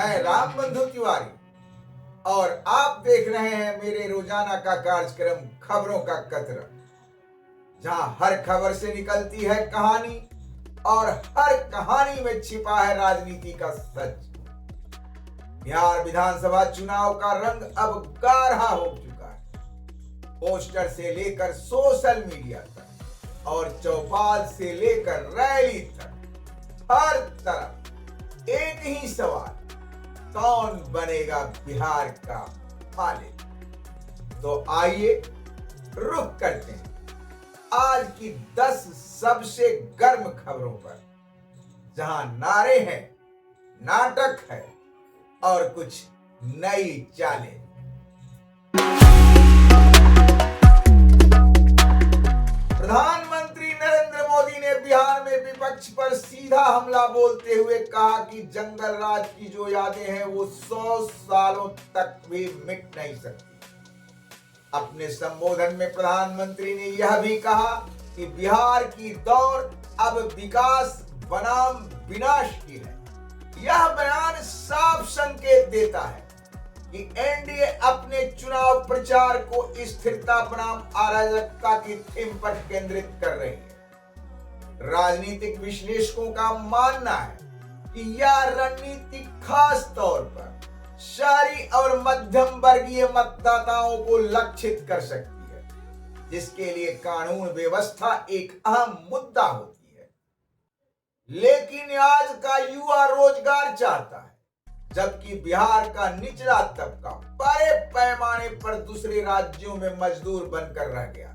मैं राम बंधु तिवारी और आप देख रहे हैं मेरे रोजाना का कार्यक्रम खबरों का कतरा, जहां हर खबर से निकलती है कहानी और हर कहानी में छिपा है राजनीति का सच। बिहार विधानसभा चुनाव का रंग अब गाढ़ा हो चुका है। पोस्टर से लेकर सोशल मीडिया तक और चौपाल से लेकर रैली तक हर तरफ एक ही सवाल, कौन बनेगा बिहार का मालिक। तो आइए रुक करते हैं आज की 10 सबसे गर्म खबरों पर, जहां नारे हैं, नाटक है और कुछ नई चालें। प्रधानमंत्री नरेंद्र मोदी ने बिहार में विपक्ष पर सीधा हमला बोलते हुए कहा कि जंगल राज की जो यादें हैं वो 100 सालों तक भी मिट नहीं सकती। अपने संबोधन में प्रधानमंत्री ने यह भी कहा कि बिहार की दौड़ अब विकास बनाम विनाश की है। यह बयान साफ संकेत देता है कि एनडीए अपने चुनाव प्रचार को स्थिरता बनाम अराजकता की थीम पर केंद्रित कर रही है। राजनीतिक विश्लेषकों का मानना है कि यह रणनीति खास तौर पर शहरी और मध्यम वर्गीय मतदाताओं को लक्षित कर सकती है, जिसके लिए कानून व्यवस्था एक अहम मुद्दा होती है। लेकिन आज का युवा रोजगार चाहता है, जबकि बिहार का निचला तबका बड़े पैमाने पर दूसरे राज्यों में मजदूर बनकर रह गया।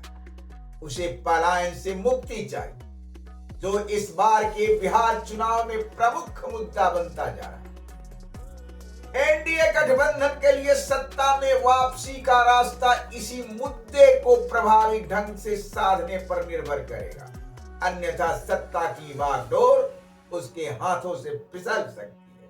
उसे पलायन से मुक्ति चाहिए, जो इस बार के बिहार चुनाव में प्रमुख मुद्दा बनता जा रहा है। एनडीए गठबंधन के लिए सत्ता में वापसी का रास्ता इसी मुद्दे को प्रभावी ढंग से साधने पर निर्भर करेगा, अन्यथा सत्ता की बागडोर उसके हाथों से फिसल सकती है।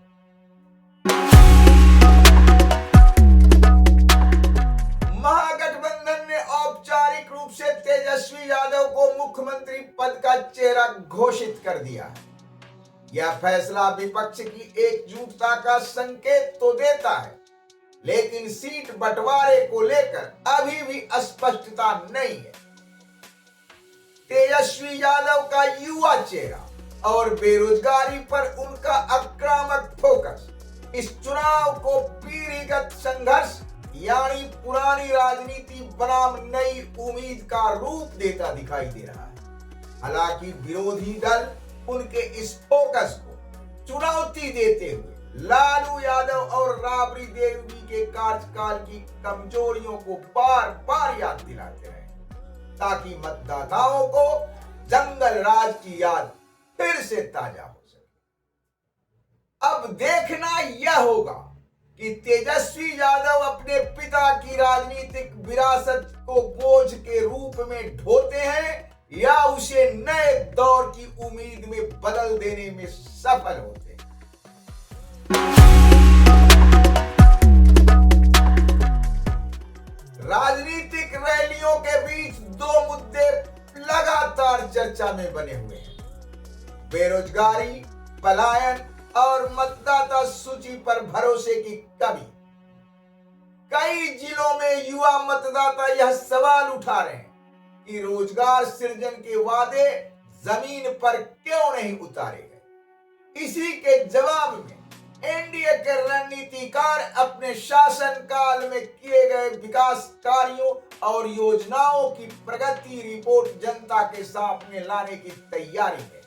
महागठबंधन ने औपचारिक रूप से तेजस्वी यादव को मुख्यमंत्री पद का चेहरा घोषित कर दिया है। यह फैसला विपक्ष की एकजुटता का संकेत तो देता है, लेकिन सीट बंटवारे को लेकर अभी भी स्पष्टता नहीं है। तेजस्वी यादव का युवा चेहरा और बेरोजगारी पर उनका आक्रामक फोकस इस चुनाव को पीढ़ीगत संघर्ष यानी पुरानी राजनीति बनाम नई उम्मीद का रूप देता दिखाई दे रहा है। हालांकि विरोधी दल उनके इस फोकस को चुनौती देते हुए लालू यादव और राबड़ी देवी के कार्यकाल की कमजोरियों को बार बार याद दिलाते रहे, ताकि मतदाताओं को जंगल राज की याद फिर से ताजा हो सके। अब देखना यह होगा कि तेजस्वी यादव अपने पिता की राजनीतिक विरासत को बोझ के रूप में ढोते हैं या उसे नए दौर की उम्मीद में बदल देने में सफल होते हैं। राजनीतिक रैलियों के बीच दो मुद्दे लगातार चर्चा में बने हुए हैं: बेरोजगारी, पलायन और मतदाता सूची पर भरोसे की कमी। कई जिलों में युवा मतदाता यह सवाल उठा रहे हैं कि रोजगार सृजन के वादे जमीन पर क्यों नहीं उतारे गए। इसी के जवाब में एनडीए के रणनीतिकार अपने शासनकाल में किए गए विकास कार्यों और योजनाओं की प्रगति रिपोर्ट जनता के सामने लाने की तैयारी है,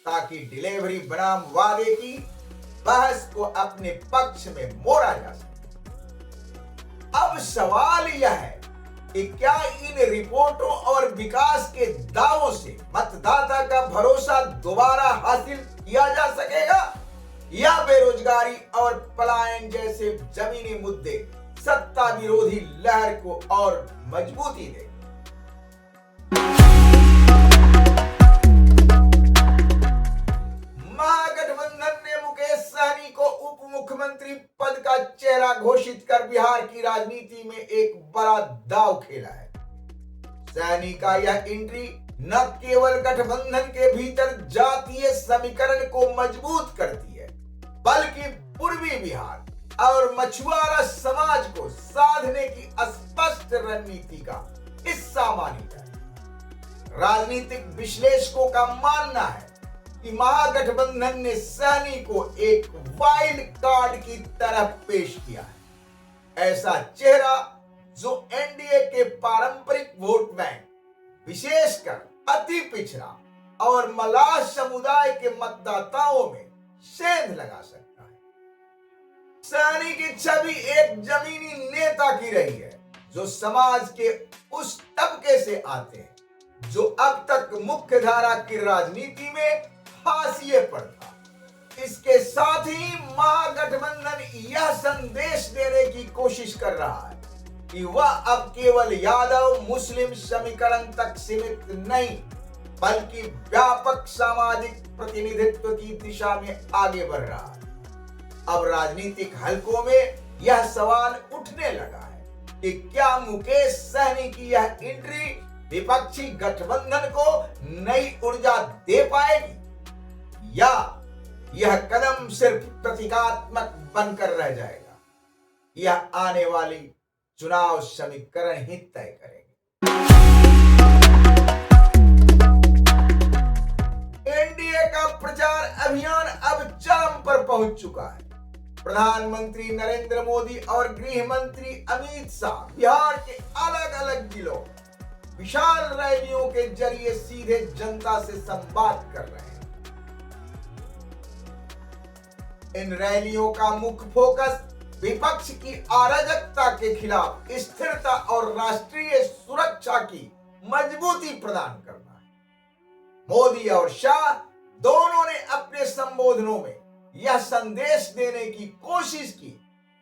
ताकि डिलीवरी बनाम वादे की बहस को अपने पक्ष में मोड़ा जा सके। अब सवाल यह है कि क्या इन रिपोर्टों और विकास के दावों से मतदाता का भरोसा दोबारा हासिल किया जा सकेगा, या बेरोजगारी और पलायन जैसे जमीनी मुद्दे सत्ता विरोधी लहर को और मजबूती देंगे। महागठबंधन ने मुकेश सहनी को उप मुख्यमंत्री पद का चेहरा घोषित कर बिहार की राजनीति में एक बड़ा दांव खेला है। सहनी का यह एंट्री न केवल गठबंधन के भीतर जातीय समीकरण को मजबूत करती है, बल्कि पूर्वी बिहार और मछुआरा समाज को साधने की स्पष्ट रणनीति का हिस्सा मानी जाए। राजनीतिक विश्लेषकों का मानना है कि महागठबंधन ने सहनी को एक वाइल्ड कार्ड की तरह पेश किया है, ऐसा चेहरा जो एनडीए के पारंपरिक वोट बैंक, विशेषकर अति पिछड़ा और मलाह समुदाय के मतदाताओं में सेंध लगा सकता है। सहनी की छवि एक जमीनी नेता की रही है जो समाज के उस तबके से आते हैं जो अब तक मुख्य धारा की राजनीति में हाशिए पर था। इसके साथ ही महागठबंधन यह संदेश देने की कोशिश कर रहा है कि वह अब केवल यादव मुस्लिम समीकरण तक सीमित नहीं बल्कि व्यापक सामाजिक प्रतिनिधित्व की दिशा में आगे बढ़ रहा है। अब राजनीतिक हलकों में यह सवाल उठने लगा है कि क्या मुकेश सहनी की यह एंट्री विपक्षी गठबंधन को नई ऊर्जा दे पाएगी या यह कदम सिर्फ प्रतीकात्मक बनकर रह जाएगा। यह आने वाली चुनाव समीकरण ही तय करेगी। एनडीए का प्रचार अभियान अब चरम पर पहुंच चुका है। प्रधानमंत्री नरेंद्र मोदी और गृह मंत्री अमित शाह बिहार के अलग अलग जिलों विशाल रैलियों के जरिए सीधे जनता से संवाद कर रहे हैं। इन रैलियों का मुख्य फोकस विपक्ष की अराजकता के खिलाफ स्थिरता और राष्ट्रीय सुरक्षा की मजबूती प्रदान करना है। मोदी और शाह दोनों ने अपने संबोधनों में यह संदेश देने की कोशिश की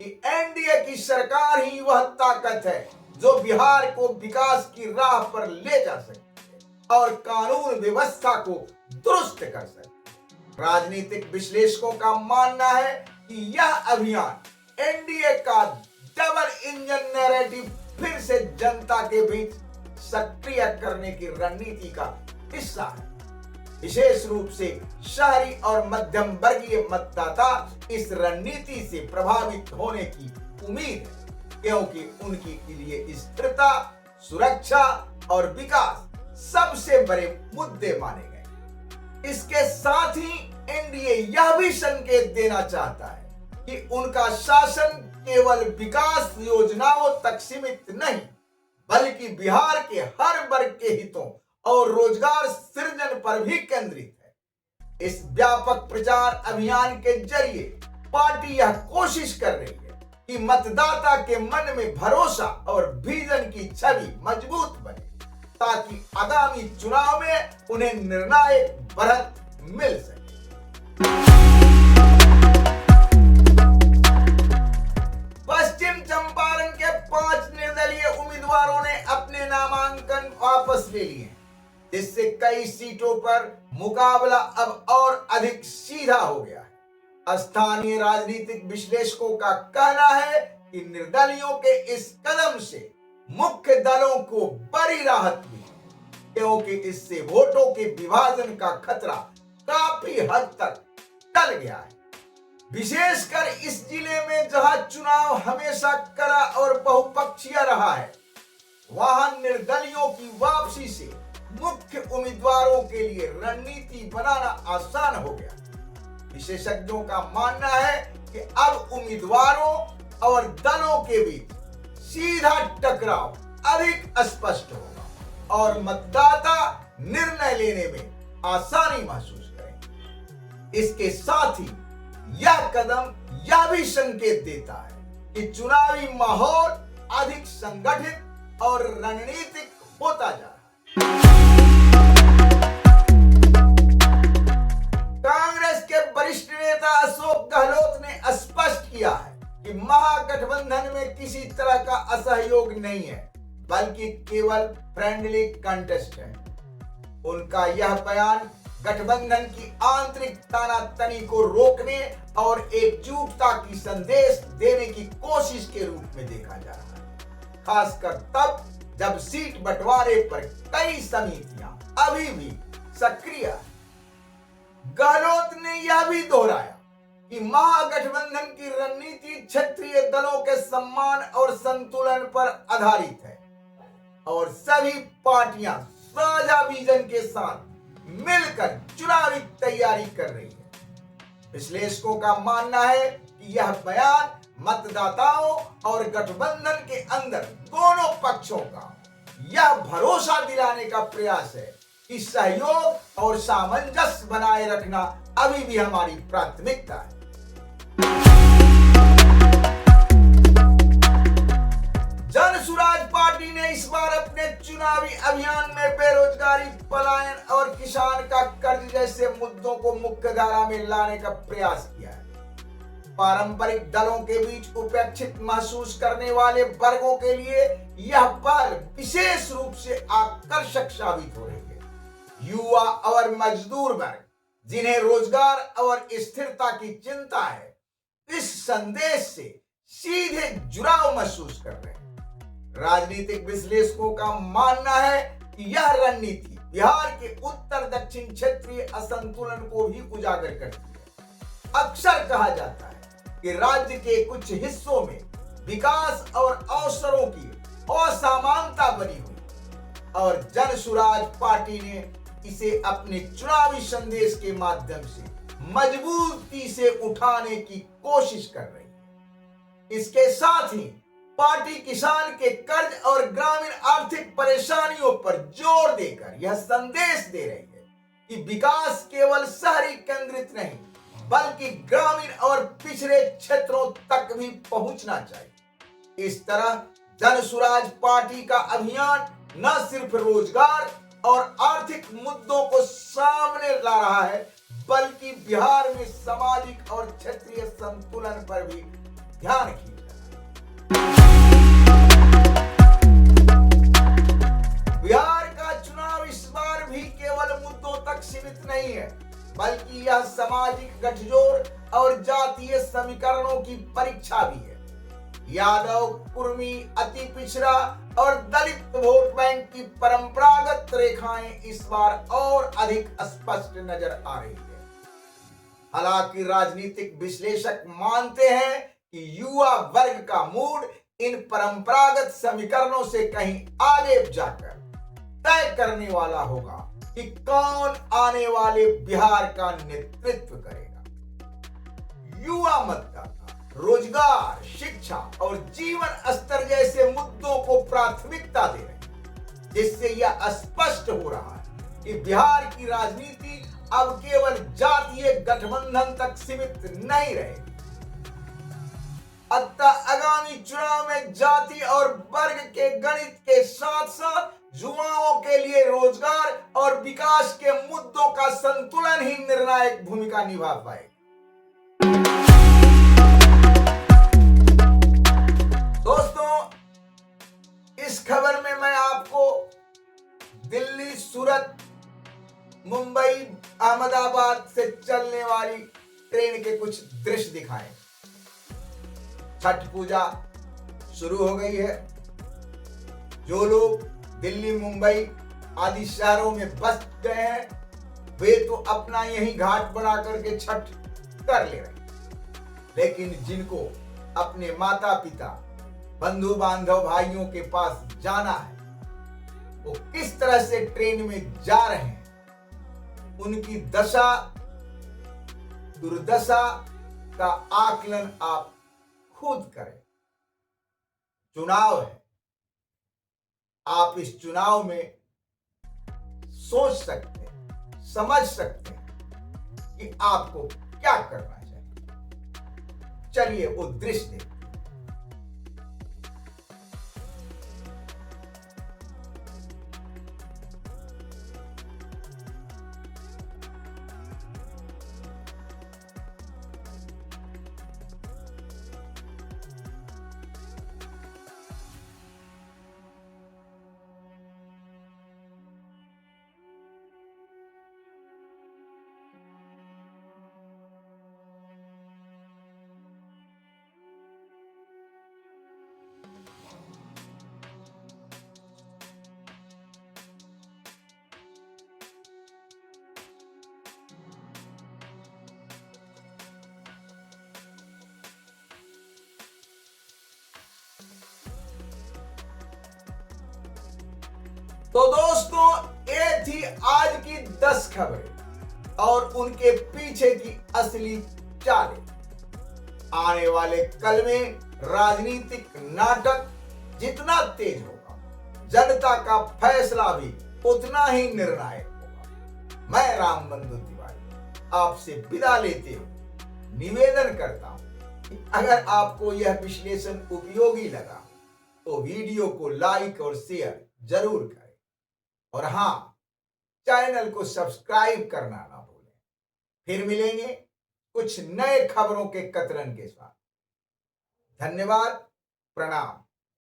कि एनडीए की सरकार ही वह ताकत है जो बिहार को विकास की राह पर ले जा सकती है और कानून व्यवस्था को दुरुस्त कर सकती है। राजनीतिक विश्लेषकों का मानना है कि यह अभियान एनडीए का डबल इंजन नैरेटिव फिर से जनता के बीच सक्रिय करने की रणनीति का हिस्सा है। विशेष रूप से शहरी और मध्यम वर्गीय मतदाता इस रणनीति से प्रभावित होने की उम्मीद है क्योंकि उनके लिए स्थिरता, सुरक्षा और विकास सबसे बड़े मुद्दे माने गए। इसके साथ ही एनडीए यह भी संकेत देना चाहता है कि उनका शासन केवल विकास योजनाओं तक सीमित नहीं बल्कि बिहार के हर वर्ग के हितों और रोजगार सृजन पर भी केंद्रित है। इस व्यापक प्रचार अभियान के जरिए पार्टी यह कोशिश कर रही है कि मतदाता के मन में भरोसा और विजन की छवि मजबूत बने ताकि आगामी चुनाव में उन्हें निर्णायक बढ़त मिल सके। पश्चिम चंपारण के 5 निर्दलीय उम्मीदवारों ने अपने नामांकन वापस ले लिए जिससे कई सीटों पर मुकाबला अब और अधिक सीधा हो गया है। स्थानीय राजनीतिक विश्लेषकों का कहना है कि निर्दलियों के इस कदम से मुख्य दलों को बड़ी राहत मिली क्योंकि इससे वोटों के विभाजन का खतरा काफी हद तक टल गया है। विशेषकर इस जिले में जहां चुनाव हमेशा कड़ा और बहुपक्षीय रहा है वहां निर्दलियों की वापसी से मुख्य उम्मीदवारों के लिए रणनीति बनाना आसान हो गया। विशेषज्ञों का मानना है कि अब उम्मीदवारों और दलों के बीच सीधा टकराव अधिक स्पष्ट होगा और मतदाता निर्णय लेने में आसानी महसूस करेंगे। इसके साथ ही यह कदम यह भी संकेत देता है कि चुनावी माहौल अधिक संगठित और रणनीतिक होता जा रहा है। कांग्रेस के वरिष्ठ नेता अशोक गहलोत ने स्पष्ट किया है कि महागठबंधन में किसी तरह का असहयोग नहीं है बल्कि केवल फ्रेंडली कंटेस्ट है। उनका यह बयान गठबंधन की आंतरिक तानातनी को रोकने और एकजुटता की संदेश देने की कोशिश के रूप में देखा जा रहा है, खासकर तब जब सीट बंटवारे पर कई समितियां अभी भी सक्रिय हैं। गहलोत ने यह भी दोहराया कि महागठबंधन की रणनीति क्षेत्रीय दलों के सम्मान और संतुलन पर आधारित है और सभी पार्टियां साझा विजन के साथ मिलकर चुनावी तैयारी कर रही है। विश्लेषकों का मानना है कि यह बयान मतदाताओं और गठबंधन के अंदर दोनों पक्षों का यह भरोसा दिलाने का प्रयास है कि सहयोग और सामंजस्य बनाए रखना अभी भी हमारी प्राथमिकता है। जनसुराज पार्टी ने इस बार अपने चुनावी अभियान में बेरोजगारी, पलायन और किसान का कर्ज जैसे मुद्दों को मुख्यधारा में लाने का प्रयास किया है। पारंपरिक दलों के बीच उपेक्षित महसूस करने वाले वर्गों के लिए यह पहल विशेष रूप से आकर्षक साबित हो रही है। युवा और मजदूर वर्ग, जिन्हें रोजगार और स्थिरता की चिंता है, इस संदेश से सीधे जुड़ाव महसूस कर रहे हैं। राजनीतिक विश्लेषकों का मानना है कि यह रणनीति बिहार के उत्तर दक्षिण क्षेत्रीय असंतुलन को भी उजागर करती है। अक्सर कहा जाता है कि राज्य के कुछ हिस्सों में विकास और अवसरों की असमानता बनी हुई और जनसुराज पार्टी ने इसे अपने चुनावी संदेश के माध्यम से मजबूती से उठाने की कोशिश कर रही है। इसके साथ ही पार्टी किसान के कर्ज और ग्रामीण आर्थिक परेशानियों पर जोर देकर यह संदेश दे रही है कि विकास केवल शहरी केंद्रित नहीं बल्कि ग्रामीण और पिछड़े क्षेत्रों तक भी पहुंचना चाहिए। इस तरह जनसुराज पार्टी का अभियान न सिर्फ रोजगार और आर्थिक मुद्दों को सामने ला रहा है बल्कि बिहार में सामाजिक और क्षेत्रीय संतुलन पर भी ध्यान खींच रहा है। बिहार का चुनाव इस बार भी केवल मुद्दों तक सीमित नहीं है बल्कि यह सामाजिक गठजोड़ और जातीय समीकरणों की परीक्षा भी है। यादव, कुर्मी, अति पिछड़ा और दलित वोट बैंक की परंपरागत रेखाएं इस बार और अधिक स्पष्ट नजर आ रही है। हालांकि राजनीतिक विश्लेषक मानते हैं कि युवा वर्ग का मूड इन परंपरागत समीकरणों से कहीं आगे जाकर तय करने वाला होगा कि कौन आने वाले बिहार का नेतृत्व करेगा। युवा मतदाता रोजगार, शिक्षा और जीवन स्तर जैसे मुद्दों को प्राथमिकता दे रहे हैं, जिससे यह स्पष्ट हो रहा है कि बिहार की राजनीति अब केवल जातीय गठबंधन तक सीमित नहीं रहेगी। अतः आगामी चुनाव में जाति और वर्ग के गणित के साथ साथ युवाओं के लिए रोजगार और विकास के मुद्दों का संतुलन ही निर्णायक भूमिका निभा पाएगा। दोस्तों, इस खबर में मैं आपको दिल्ली, सूरत, मुंबई, अहमदाबाद से चलने वाली ट्रेन के कुछ दृश्य दिखाए। छठ पूजा शुरू हो गई है। जो लोग दिल्ली, मुंबई आदि शहरों में बस गए हैं वे तो अपना यही घाट बना करके छठ कर ले रहे हैं, लेकिन जिनको अपने माता पिता, बंधु बांधव, भाइयों के पास जाना है वो किस तरह से ट्रेन में जा रहे हैं, उनकी दशा दुर्दशा का आकलन आप खुद करें। चुनाव है, आप इस चुनाव में सोच सकते हैं, समझ सकते हैं कि आपको क्या करना चाहिए। चलिए वो दृश्य देखते हैं। तो दोस्तों, ये थी आज की 10 खबरें और उनके पीछे की असली चालें। आने वाले कल में राजनीतिक नाटक जितना तेज होगा, जनता का फैसला भी उतना ही निर्णायक होगा। मैं रामबंधु तिवारी आपसे विदा लेते हुए निवेदन करता हूं कि अगर आपको यह विश्लेषण उपयोगी लगा तो वीडियो को लाइक और शेयर जरूर करें और हां, चैनल को सब्सक्राइब करना ना भूलें। फिर मिलेंगे कुछ नए खबरों के कतरन के साथ। धन्यवाद, प्रणाम।